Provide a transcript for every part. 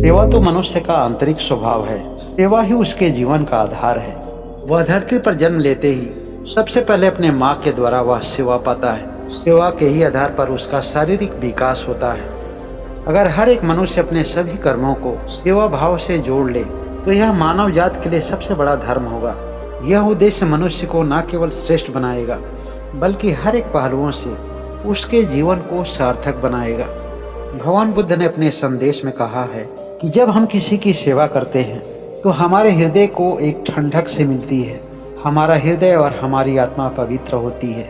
सेवा तो मनुष्य का आंतरिक स्वभाव है। सेवा ही उसके जीवन का आधार है। वह धरती पर जन्म लेते ही सबसे पहले अपने माँ के द्वारा वह सेवा पाता है। सेवा के ही आधार पर उसका शारीरिक विकास होता है। अगर हर एक मनुष्य अपने सभी कर्मों को सेवा भाव से जोड़ ले तो यह मानव जात के लिए सबसे बड़ा धर्म होगा। यह उद्देश्य मनुष्य को न केवल श्रेष्ठ बनाएगा बल्कि हर एक पहलुओं से उसके जीवन को सार्थक बनाएगा। भगवान बुद्ध ने अपने संदेश में कहा है कि जब हम किसी की सेवा करते हैं तो हमारे हृदय को एक ठंडक से मिलती है। हमारा हृदय और हमारी आत्मा पवित्र होती है।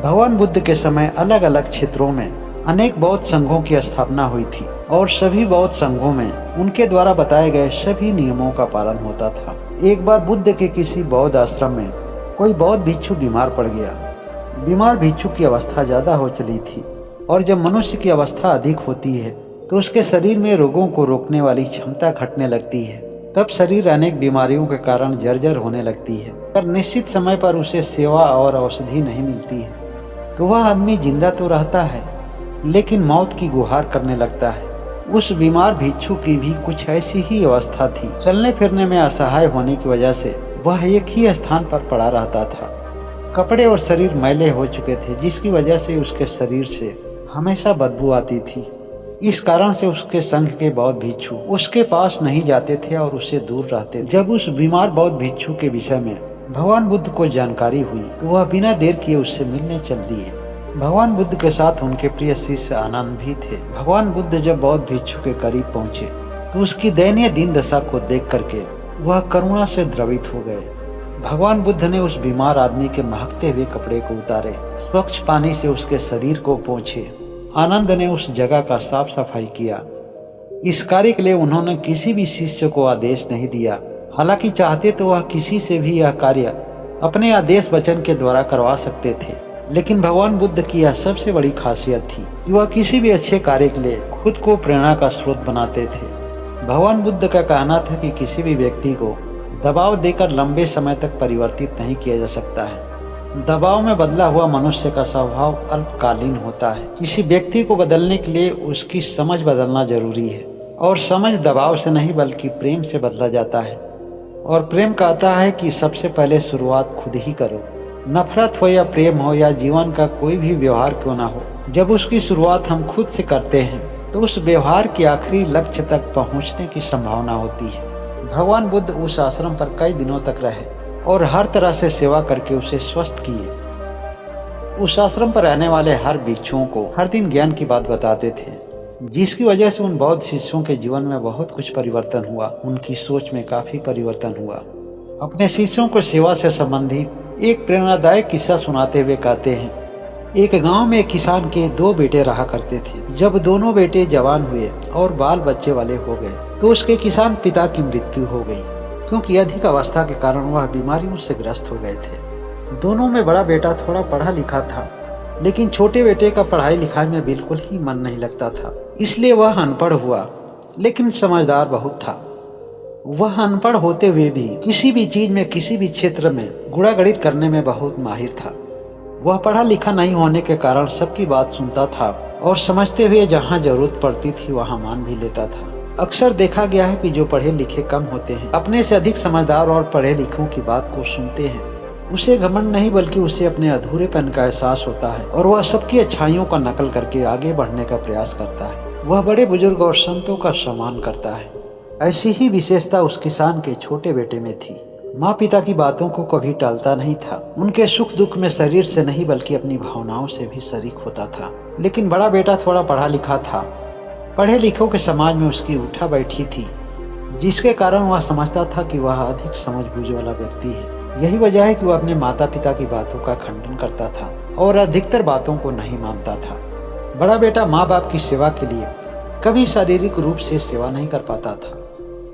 भगवान बुद्ध के समय अलग अलग क्षेत्रों में अनेक बौद्ध संघों की स्थापना हुई थी और सभी बौद्ध संघों में उनके द्वारा बताए गए सभी नियमों का पालन होता था। एक बार बुद्ध के किसी बौद्ध आश्रम में कोई बौद्ध भिक्षु बीमार पड़ गया। बीमार भिक्षु की अवस्था ज्यादा हो चली थी और जब मनुष्य की अवस्था अधिक होती है तो उसके शरीर में रोगों को रोकने वाली क्षमता घटने लगती है। तब शरीर अनेक बीमारियों के कारण जर्जर होने लगती है। पर निश्चित समय पर उसे सेवा और औषधि नहीं मिलती है तो वह आदमी जिंदा तो रहता है लेकिन मौत की गुहार करने लगता है। उस बीमार भिक्षु की भी कुछ ऐसी ही अवस्था थी। चलने फिरने में असहाय होने की वजह से वह एक ही स्थान पर पड़ा रहता था। कपड़े और शरीर मैले हो चुके थे जिसकी वजह से उसके शरीर से हमेशा बदबू आती थी। इस कारण से उसके संघ के बौद्ध भिक्षु उसके पास नहीं जाते थे और उससे दूर रहते थे। जब उस बीमार बौद्ध भिक्षु के विषय में भगवान बुद्ध को जानकारी हुई तो वह बिना देर किए उससे मिलने चल दिए। भगवान बुद्ध के साथ उनके प्रिय शिष्य आनंद भी थे। भगवान बुद्ध जब बौद्ध भिक्षु के करीब पहुँचे तो उसकी दयनीय दीन दशा को देख करके वह करुणा से द्रवित हो गए। भगवान बुद्ध ने उस बीमार आदमी के महकते हुए कपड़े को उतारे, स्वच्छ पानी से उसके शरीर को पोंछे। आनंद ने उस जगह का साफ सफाई किया। इस कार्य के लिए उन्होंने किसी भी शिष्य को आदेश नहीं दिया। हालांकि चाहते तो वह किसी से भी यह कार्य अपने आदेश वचन के द्वारा करवा सकते थे, लेकिन भगवान बुद्ध की यह सबसे बड़ी खासियत थी कि वह किसी भी अच्छे कार्य के लिए खुद को प्रेरणा का स्रोत बनाते थे। भगवान बुद्ध का कहना था कि किसी भी व्यक्ति को दबाव देकर लंबे समय तक परिवर्तित नहीं किया जा सकता है। दबाव में बदला हुआ मनुष्य का स्वभाव अल्पकालीन होता है। किसी व्यक्ति को बदलने के लिए उसकी समझ बदलना जरूरी है और समझ दबाव से नहीं बल्कि प्रेम से बदला जाता है। और प्रेम कहता है कि सबसे पहले शुरुआत खुद ही करो। नफरत हो या प्रेम हो या जीवन का कोई भी व्यवहार क्यों ना हो, जब उसकी शुरुआत हम खुद से करते हैं तो उस व्यवहार के आखिरी लक्ष्य तक पहुंचने की संभावना होती है। भगवान बुद्ध उस आश्रम पर कई दिनों तक रहे और हर तरह से सेवा करके उसे स्वस्थ किए। उस आश्रम पर रहने वाले हर भिक्षुओं को हर दिन ज्ञान की बात बताते थे, जिसकी वजह से उन बौद्ध शिष्यों के जीवन में बहुत कुछ परिवर्तन हुआ। उनकी सोच में काफी परिवर्तन हुआ। अपने शिष्यों को सेवा से संबंधित एक प्रेरणादायक किस्सा सुनाते हुए कहते हैं, एक गांव में एक किसान के दो बेटे रहा करते थे। जब दोनों बेटे जवान हुए और बाल बच्चे वाले हो गए तो उसके किसान पिता की मृत्यु हो गई, क्योंकि अधिक अवस्था के कारण वह बीमारियों से ग्रस्त हो गए थे। दोनों में बड़ा बेटा थोड़ा पढ़ा लिखा था, लेकिन छोटे बेटे का पढ़ाई लिखाई में बिल्कुल ही मन नहीं लगता था। इसलिए वह अनपढ़ हुआ, लेकिन समझदार बहुत था। वह अनपढ़ होते हुए भी किसी भी चीज में, किसी भी क्षेत्र में गुणागणित करने में बहुत माहिर था। वह पढ़ा लिखा नहीं होने के कारण सबकी बात सुनता था और समझते हुए जहाँ जरूरत पड़ती थी वहाँ मान भी लेता था। अक्सर देखा गया है कि जो पढ़े लिखे कम होते हैं अपने से अधिक समझदार और पढ़े लिखों की बात को सुनते हैं। उसे घमंड नहीं बल्कि उसे अपने अधूरेपन का एहसास होता है और वह सबकी अच्छाइयों का नकल करके आगे बढ़ने का प्रयास करता है। वह बड़े बुजुर्ग और संतों का सम्मान करता है। ऐसी ही विशेषता उस किसान के छोटे बेटे में थी। माँ पिता की बातों को कभी टालता नहीं था। उनके सुख दुख में शरीर से नहीं बल्कि अपनी भावनाओं से भी शरीक होता था। लेकिन बड़ा बेटा थोड़ा पढ़ा लिखा था। पढ़े लिखों के समाज में उसकी उठा बैठी थी, जिसके कारण वह समझता था कि वह अधिक समझबूझ वाला व्यक्ति है। यही वजह है कि वह अपने माता पिता की बातों का खंडन करता था और अधिकतर बातों को नहीं मानता था। बड़ा बेटा माँ बाप की सेवा के लिए कभी शारीरिक रूप से सेवा नहीं कर पाता था,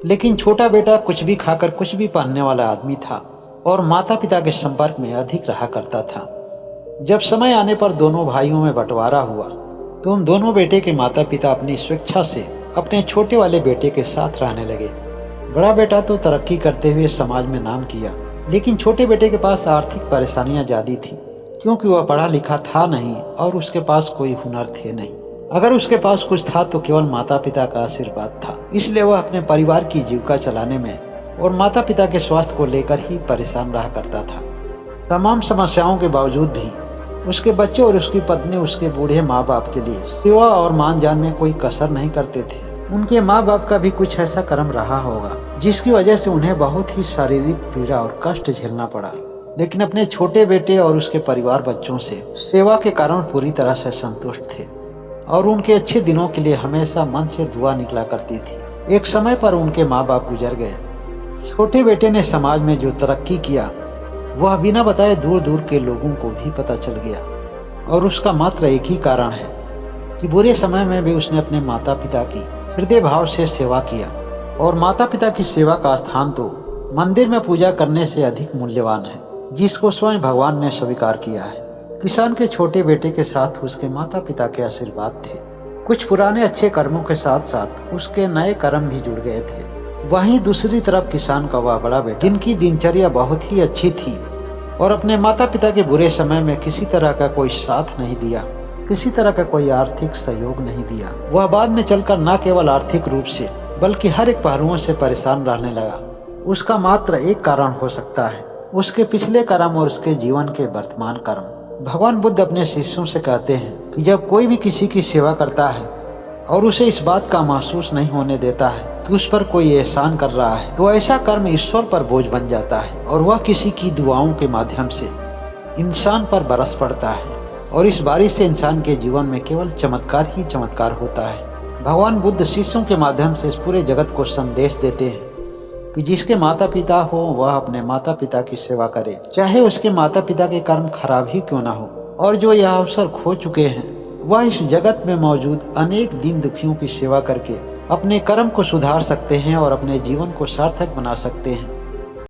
लेकिन छोटा बेटा कुछ भी खाकर कुछ भी पहनने वाला आदमी था और माता पिता के संपर्क में अधिक रहा करता था। जब समय आने पर दोनों भाइयों में बंटवारा हुआ तो उन दोनों बेटे के माता पिता अपनी स्वेच्छा से अपने छोटे वाले बेटे के साथ रहने लगे। बड़ा बेटा तो तरक्की करते हुए समाज में नाम किया, लेकिन छोटे बेटे के पास आर्थिक परेशानियां ज्यादा थी, क्योंकि वह पढ़ा लिखा था नहीं और उसके पास कोई हुनर थे नहीं। अगर उसके पास कुछ था तो केवल माता पिता का आशीर्वाद था। इसलिए वह अपने परिवार की जीविका चलाने में और माता पिता के स्वास्थ्य को लेकर ही परेशान रहा करता था। तमाम समस्याओं के बावजूद भी उसके बच्चे और उसकी पत्नी उसके बूढ़े माँ बाप के लिए सेवा और मान जान में कोई कसर नहीं करते थे। उनके माँ बाप का भी कुछ ऐसा कर्म रहा होगा जिसकी वजह से उन्हें बहुत ही शारीरिक पीड़ा और कष्ट झेलना पड़ा, लेकिन अपने छोटे बेटे और उसके परिवार बच्चों से सेवा के कारण पूरी तरह से संतुष्ट थे और उनके अच्छे दिनों के लिए हमेशा मन से दुआ निकला करती थी। एक समय पर उनके माँ बाप गुजर गए। छोटे बेटे ने समाज में जो तरक्की किया वह बिना बताए दूर दूर के लोगों को भी पता चल गया, और उसका मात्र एक ही कारण है कि बुरे समय में भी उसने अपने माता पिता की हृदय भाव से सेवा किया। और माता पिता की सेवा का स्थान तो मंदिर में पूजा करने से अधिक मूल्यवान है, जिसको स्वयं भगवान ने स्वीकार किया है। किसान के छोटे बेटे के साथ उसके माता पिता के आशीर्वाद थे। कुछ पुराने अच्छे कर्मों के साथ साथ उसके नए कर्म भी जुड़ गए थे। वहीं दूसरी तरफ किसान का वह बड़ा बेटा, जिनकी दिनचर्या बहुत ही अच्छी थी और अपने माता पिता के बुरे समय में किसी तरह का कोई साथ नहीं दिया, किसी तरह का कोई आर्थिक सहयोग नहीं दिया, वह बाद में चलकर न केवल आर्थिक रूप से बल्कि हर एक पहलुओं से परेशान रहने लगा। उसका मात्र एक कारण हो सकता है, उसके पिछले कर्म और उसके जीवन के वर्तमान कर्म। भगवान बुद्ध अपने शिष्यों से कहते हैं कि जब कोई भी किसी की सेवा करता है और उसे इस बात का महसूस नहीं होने देता है कि उस पर कोई एहसान कर रहा है, तो ऐसा कर्म ईश्वर पर बोझ बन जाता है और वह किसी की दुआओं के माध्यम से इंसान पर बरस पड़ता है, और इस बारिश से इंसान के जीवन में केवल चमत्कार ही चमत्कार होता है। भगवान बुद्ध शिष्यों के माध्यम से इस पूरे जगत को संदेश देते हैं कि जिसके माता पिता हो वह अपने माता पिता की सेवा करे, चाहे उसके माता पिता के कर्म खराब ही क्यों ना हो। और जो यह अवसर खो चुके हैं वह इस जगत में मौजूद अनेक दीन दुखियों की सेवा करके अपने कर्म को सुधार सकते हैं और अपने जीवन को सार्थक बना सकते हैं।